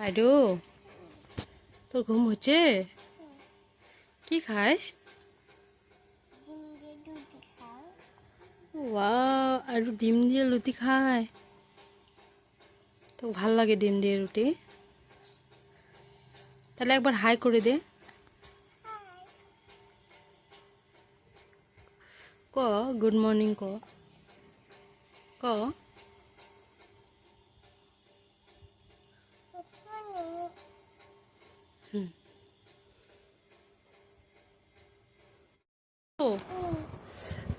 আইডো তোর ঘুম হচ্ছে? কি খাস? ওয়াও, আর ডিম দিয়ে লুচি খায়? তো ভাল লাগে ডিম দিয়ে রুটি? তাহলে একবার হাই করে দে। ক গুড মর্নিং ক। ক হুম।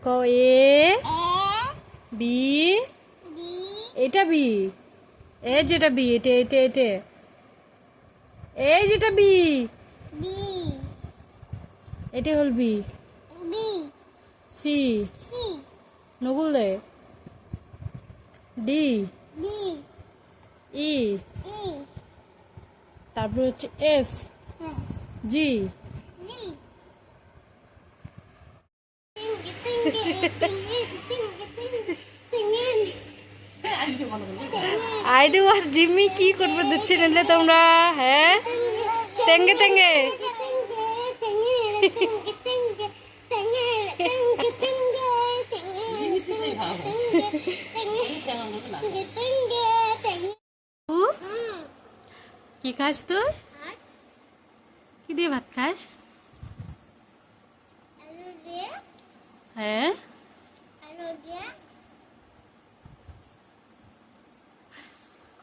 ক এ বি, এটা বি, এ যেটা বি, এটা এটা এটা, এই যেটা বি, এটা হল বি। সি নগুল দে। ডি ই, তারপর হচ্ছে এফ জি। আইডু আর জিম্মি কি করবে দিচ্ছি নিলে তোমরা? হ্যাঁ, তেঙ্গে তেঙ্গে। কি খাস তুই? কি দিয়ে ভাত খাস? হ্যাঁ,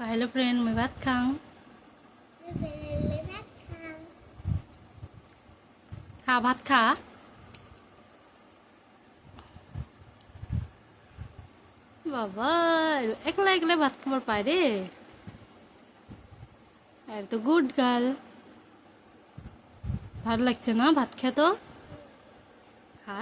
হ্যালো ফ্রেন্ড, মই ভাত খাওঁ। খা ভাত খা। বাবা, একলা একলা ভাত খাবার পায় রে। আর তো গুড গার্ল। ভালো লাগছে না ভাত খেতো? খা।